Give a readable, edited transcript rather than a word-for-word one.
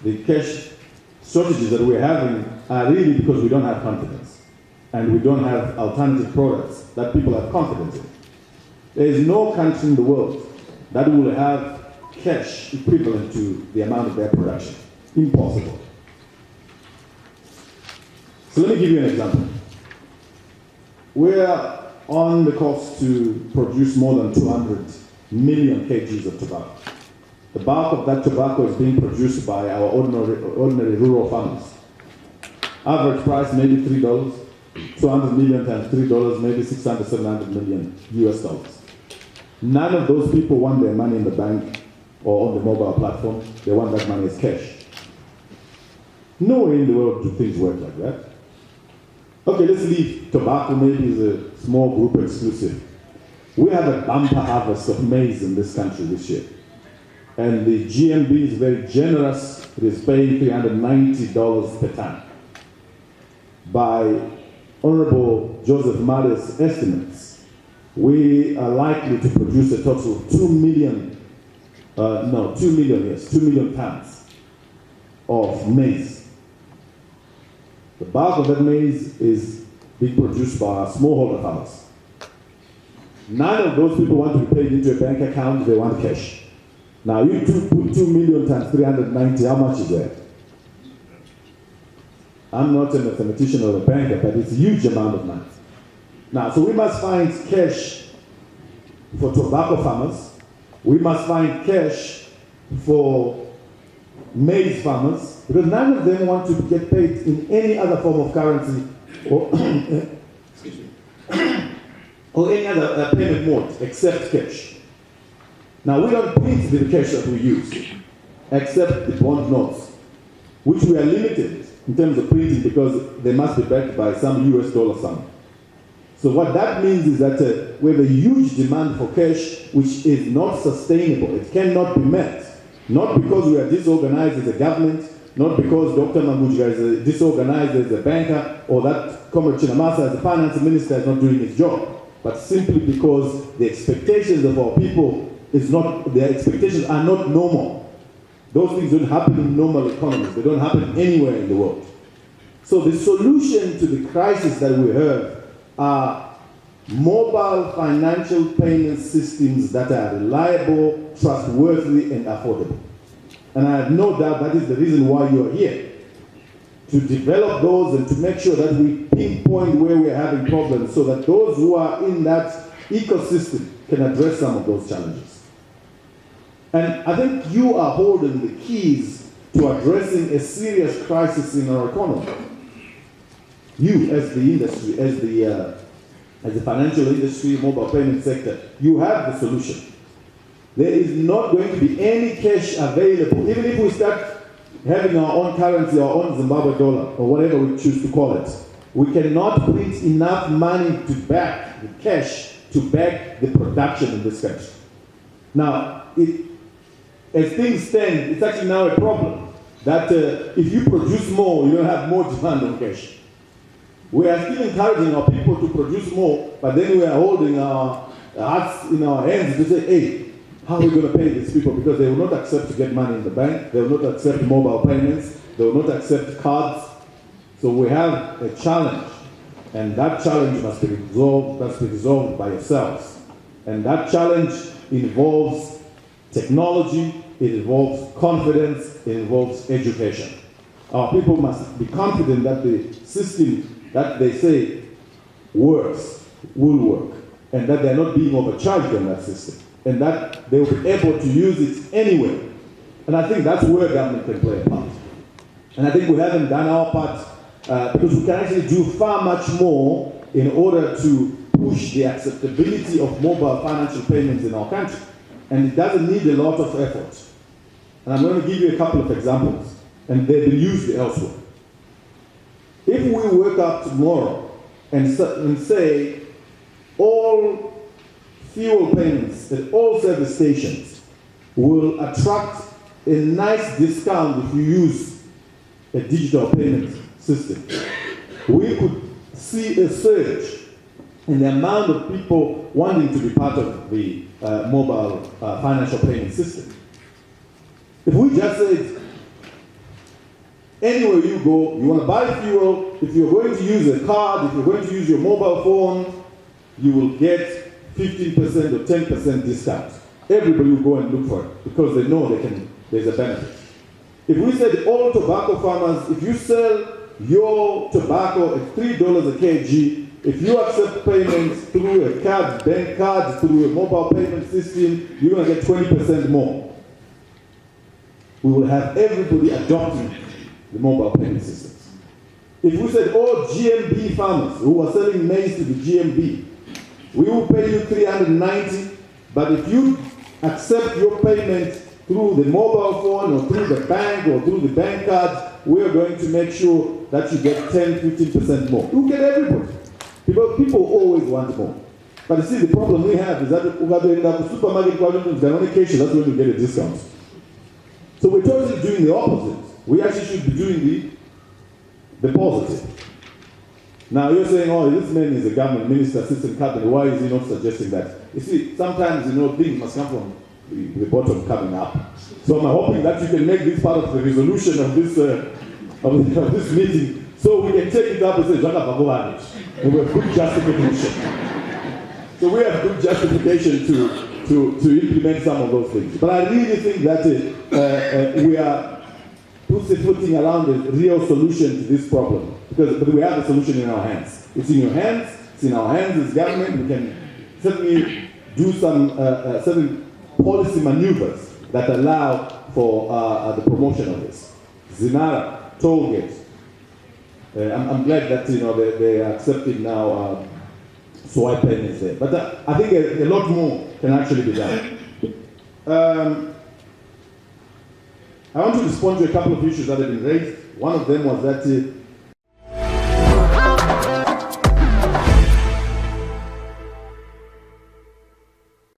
the cash shortages that we're having are really because we don't have confidence and we don't have alternative products that people have confidence in. There is no country in the world that will have cash equivalent to the amount of their production. Impossible. So let me give you an example. We're on the course to produce more than 200 million kgs of tobacco. The bulk of that tobacco is being produced by our ordinary rural farmers. Average price maybe $3. 200 million times $3, maybe 600, 700 million US dollars. None of those people want their money in the bank or on the mobile platform. They want that money as cash. Nowhere in the world do things work like that. Okay, let's leave tobacco, maybe is a small group exclusive. We have a bumper harvest of maize in this country this year. And the GMB is very generous. It is paying $390 per ton. By Honorable Joseph Mali's estimates, we are likely to produce a total of 2 million tons of maize. The bulk of that maize is being produced by our smallholder farmers. None of those people want to be paid into a bank account, they want cash. Now you put 2 million times 390, how much is that? I'm not a mathematician or a banker, but it's a huge amount of money. Now, so we must find cash for tobacco farmers. We must find cash for maize farmers, because none of them want to get paid in any other form of currency or, or any other payment mode except cash. Now, we don't print the cash that we use, except the bond notes, which we are limited in terms of printing because they must be backed by some US dollar sum. So what that means is that we have a huge demand for cash which is not sustainable. It cannot be met. Not because we are disorganized as a government, not because Dr. Mambuja is disorganized as a banker, or that Comrade Chinamasa as a finance minister is not doing his job, but simply because the expectations of our people their expectations are not normal. Those things don't happen in normal economies. They don't happen anywhere in the world. So the solution to the crisis that we have are mobile financial payment systems that are reliable, trustworthy, and affordable. And I have no doubt that is the reason why you are here, to develop those and to make sure that we pinpoint where we are having problems so that those who are in that ecosystem can address some of those challenges. And I think you are holding the keys to addressing a serious crisis in our economy. You, as the industry, as the financial industry, mobile payment sector, you have the solution. There is not going to be any cash available, even if we start having our own currency, our own Zimbabwe dollar, or whatever we choose to call it. We cannot print enough money to back the cash, to back the production in this country. Now, as things stand, it's actually now a problem that if you produce more, you don't have more demand on cash. We are still encouraging our people to produce more, but then we are holding our hearts in our hands to say, hey, how are we going to pay these people? Because they will not accept to get money in the bank. They will not accept mobile payments. They will not accept cards. So we have a challenge, and that challenge must be resolved by yourselves. And that challenge involves technology, it involves confidence, it involves education. Our people must be confident that the system that they say works, will work, and that they're not being overcharged on that system, and that they will be able to use it anyway. And I think that's where government can play a part. And I think we haven't done our part because we can actually do far much more in order to push the acceptability of mobile financial payments in our country. And it doesn't need a lot of effort. And I'm going to give you a couple of examples, and they've been used elsewhere. If we wake up tomorrow and say all fuel payments at all service stations will attract a nice discount if you use a digital payment system, we could see a surge in the amount of people wanting to be part of the mobile financial payment system. If we just said Anywhere you go, you want to buy fuel, if you're going to use a card, if you're going to use your mobile phone, you will get 15% or 10% discount. Everybody will go and look for it because they know there's a benefit. If we said all tobacco farmers, if you sell your tobacco at $3 a kg, if you accept payments through a card, bank card, through a mobile payment system, you're going to get 20% more. We will have everybody adopting the mobile payment systems. If we said all GMB farmers who are selling maize to the GMB, we will pay you $390, but if you accept your payment through the mobile phone or through the bank or through the bank card, we are going to make sure that you get 10-15% more. You get everybody. People always want more. But you see, the problem we have is that in the supermarket, they're only cashless, that's when you get a discount. So we're totally doing the opposite. We actually should be doing the positive. Now you're saying, oh, this man is a government minister, sits in cabinet, why is he not suggesting that? You see, sometimes, things must come from the bottom coming up. So I'm hoping that you can make this part of the resolution of this meeting, so we can take it up and say, and we have good justification. So we have good justification to implement some of those things. But I really think that we are putting around a real solution to this problem. But we have the solution in our hands. It's in your hands, it's in our hands as government. We can certainly do some certain policy maneuvers that allow for the promotion of this. Zinara, Tollgate. I'm glad that they are accepting now swipe payments there. But I think a lot more can actually be done. I want to respond to a couple of issues that have been raised. One of them was that